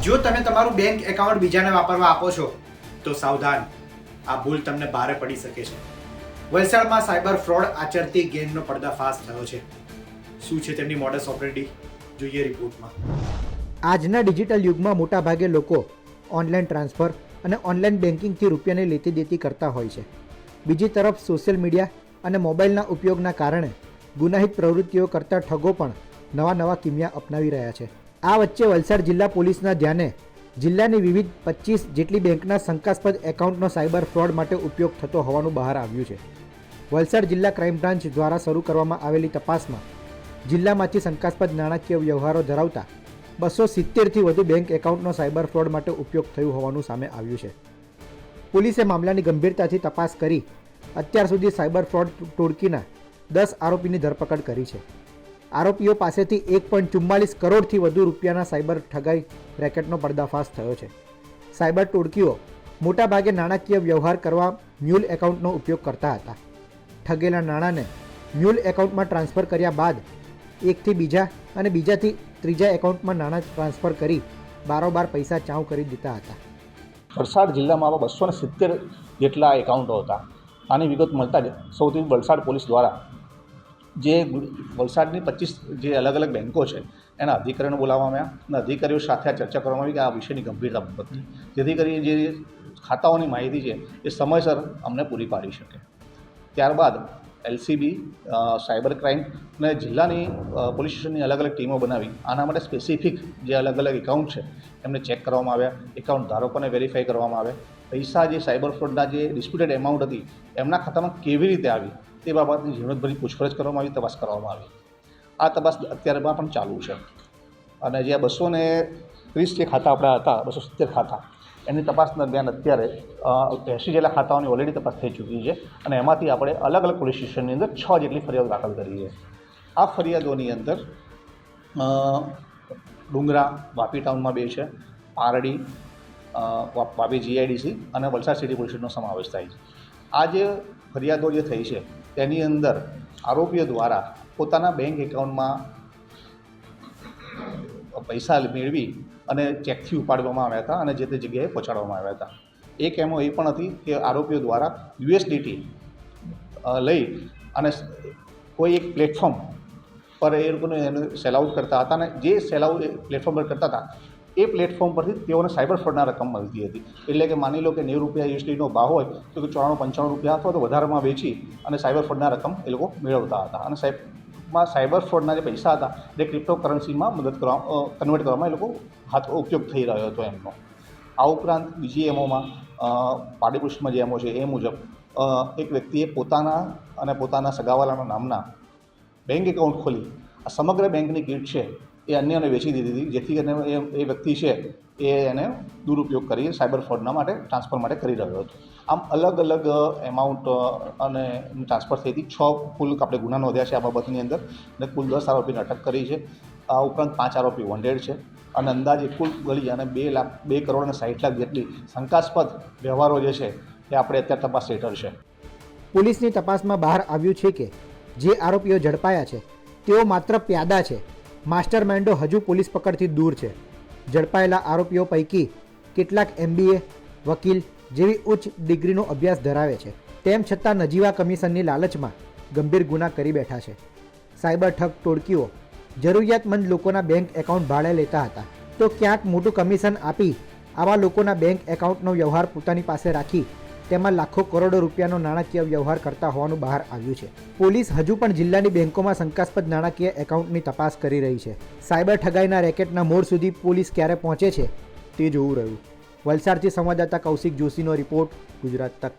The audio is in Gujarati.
જો તમે તમારું બેંક એકાઉન્ટ બીજાને વાપરવા આપો છો તો સાવધાન, આ ભૂલ તમને ભારે પડી શકે છે. વલસાડમાં સાયબર ફ્રોડ આચરતી ગેંગનો પર્દાફાશ થયો છે. શું છે તેમની મોડસ ઓપરેન્ડી, જોઈએ રિપોર્ટમાં. આજના ડિજિટલ યુગમાં મોટાભાગે લોકો ઓનલાઈન ટ્રાન્સફર અને ઓનલાઈન બેન્કિંગથી રૂપિયાની લેતી દેતી કરતા હોય છે. બીજી તરફ સોશિયલ મીડિયા અને મોબાઈલના ઉપયોગના કારણે ગુનાહિત પ્રવૃત્તિઓ કરતા ઠગો પણ નવા કિમિયા અપનાવી રહ્યા છે. આ વચ્ચે વલસાડ જિલ્લા પોલીસના ધ્યાને જિલ્લાની વિવિધ 25 જેટલી બેંકના શંકાસ્પદ એકાઉન્ટનો સાયબર ફ્રોડ માટે ઉપયોગ થતો હોવાનું બહાર આવ્યું છે. વલસાડ જિલ્લા ક્રાઇમ બ્રાન્ચ દ્વારા શરૂ કરવામાં આવેલી તપાસમાં જિલ્લામાંથી શંકાસ્પદ નાણાકીય વ્યવહારો ધરાવતા 270થી વધુ બેંક એકાઉન્ટનો સાયબર ફ્રોડ માટે ઉપયોગ થયું હોવાનું સામે આવ્યું છે. પોલીસે મામલાની ગંભીરતાથી તપાસ કરી અત્યાર સુધી સાયબર ફ્રોડ ટોળકીના 10 આરોપીની ધરપકડ કરી છે. આરોપીઓ પાસેથી 1.44 કરોડથી વધુ રૂપિયાના સાયબર ઠગાઈ રેકેટનો પર્દાફાશ થયો છે. સાયબર ટોળકીઓ મોટાભાગે નાણાકીય વ્યવહાર કરવા મ્યુલ એકાઉન્ટનો ઉપયોગ કરતા હતા. ઠગેલા નાણાંને મ્યુલ એકાઉન્ટમાં ટ્રાન્સફર કર્યા બાદ એકથી બીજા અને બીજાથી ત્રીજા એકાઉન્ટમાં નાણાં ટ્રાન્સફર કરી બારોબાર પૈસા ચાઉ કરી દેતા હતા. વલસાડ જિલ્લામાં આવા 270 જેટલા એકાઉન્ટો હતા. આની વિગત મળતા જ સૌથી વલસાડ પોલીસ દ્વારા જે વલસાડની 25 જે અલગ અલગ બેન્કો છે એના અધિકારીઓને બોલાવવામાં આવ્યા અને અધિકારીઓ સાથે આ ચર્ચા કરવામાં આવી કે આ વિષયની ગંભીરતા બાબતની, જેથી કરી જે ખાતાઓની માહિતી છે એ સમયસર અમને પૂરી પાડી શકે. ત્યારબાદ LCB, સાયબર ક્રાઇમ અને જિલ્લાની પોલીસ સ્ટેશનની અલગ અલગ ટીમો બનાવી આના માટે સ્પેસિફિક જે અલગ અલગ એકાઉન્ટ છે એમને ચેક કરવામાં આવ્યા, એકાઉન્ટ ધારકોને વેરીફાઈ કરવામાં આવ્યા, પૈસા જે સાયબર ફ્રોડના જે ડિસ્પ્યુટેડ એમાઉન્ટ હતી એમના ખાતામાં કેવી રીતે આવી તે બાબતની ઝીણવટભરી પૂછપરછ કરવામાં આવી, તપાસ કરવામાં આવી. આ તપાસ અત્યારમાં પણ ચાલુ છે અને જે 230 જે ખાતા આપણા હતા, 270 ખાતા, એની તપાસ દરમિયાન અત્યારે 80 જેટલા ખાતાઓની ઓલરેડી તપાસ થઈ ચૂકી છે અને એમાંથી આપણે અલગ અલગ પોલીસ સ્ટેશનની અંદર 6 જેટલી ફરિયાદો દાખલ કરી છે. આ ફરિયાદોની અંદર ડુંગરા, વાપી ટાઉનમાં 2 છે, પારડી, વાપી GIDC અને વલસાડ સિટી પોલીસ સ્ટેશનનો સમાવેશ થાય છે. આ જે ફરિયાદો જે થઈ છે તેની અંદર આરોપીઓ દ્વારા પોતાના બેંક એકાઉન્ટમાં પૈસા મેળવી અને ચેકથી ઉપાડવામાં આવ્યા હતા અને જે તે જગ્યાએ પહોંચાડવામાં આવ્યા હતા. એક એમો એ પણ હતી કે આરોપીઓ દ્વારા USDT લઈ અને કોઈ એક પ્લેટફોર્મ પર એ લોકોને એને સેલ આઉટ કરતા હતા અને જે સેલ આઉટ પ્લેટફોર્મ પર કરતા હતા એ પ્લેટફોર્મ પરથી તેઓને સાયબર ફ્રોડના રકમ મળતી હતી. એટલે કે માની લો કે 90 રૂપિયા USDTનો ભાવ હોય તો 94-95 રૂપિયા અથવા તો વધારેમાં વેચી અને સાયબર ફ્રોડના રકમ એ લોકો મેળવતા હતા અને સાયબર ફ્રોડના જે પૈસા હતા એ ક્રિપ્ટોકરન્સીમાં કન્વર્ટ કરવામાં એ લોકો ઉપયોગ થઈ રહ્યો હતો એમનો. આ ઉપરાંત બીજી એમોમાં પાડીપુષ્ટમાં જે એમો છે એ મુજબ એક વ્યક્તિએ પોતાના અને પોતાના સગાવાલાના નામના બેંક એકાઉન્ટ ખોલી આ સમગ્ર બેંકની કીટ છે એ અન્યને વેચી દીધી હતી, જેથી કરીને એ વ્યક્તિ છે એ એને દુરુપયોગ કરી સાયબર ફ્રોડના માટે ટ્રાન્સફર માટે કરી રહ્યો હતો. આમ અલગ અલગ એમાઉન્ટ અને ટ્રાન્સફર થઈ હતી. 6 કુલ આપણે ગુના નોંધ્યા છે આ બાબતની અંદર અને કુલ 10 આરોપીને અટક કરી છે. આ ઉપરાંત 5 આરોપી વોન્ટેડ છે અને અંદાજે કુલ ગળી અને 2 કરોડ અને 60 લાખ જેટલી શંકાસ્પદ વ્યવહારો જે છે એ આપણે અત્યારે તપાસ હેઠળ છે. પોલીસની તપાસમાં બહાર આવ્યું છે કે જે આરોપીઓ ઝડપાયા છે તેઓ માત્ર પ્યાદા છે. માસ્ટર માઇન્ડો હજુ પોલીસ પકડથી દૂર છે. ઝડપાયેલા આરોપીઓ પૈકી કેટલાક MBA, વકીલ જેવી ઉચ્ચ ડિગ્રીનો અભ્યાસ ધરાવે છે. તેમ છતાં નજીવા કમિશનની લાલચમાં ગંભીર ગુના કરી બેઠા છે. સાયબર ઠગ ટોળકીઓ જરૂરિયાતમંદ લોકોના બેંક એકાઉન્ટ ભાડે લેતા હતા તો ક્યાંક મોટું કમિશન આપી આવા લોકોના બેંક એકાઉન્ટનો વ્યવહાર પોતાની પાસે રાખી તેમાં લાખો કરોડો રૂપિયાનો નાણાકીય વ્યવહાર કરતા હોવાનું બહાર આવ્યું છે. પોલીસ હજુ પણ જિલ્લાની બેંકોમાં શંકાસ્પદ નાણાકીય એકાઉન્ટની તપાસ કરી રહી છે. સાયબર ઠગાઈના રેકેટના મૂળ સુધી પોલીસ ક્યારે પહોંચે છે તે જોવું રહ્યું. વલસાડથી સંવાદદાતા કૌશિક જોશીનો રિપોર્ટ, ગુજરાત તક.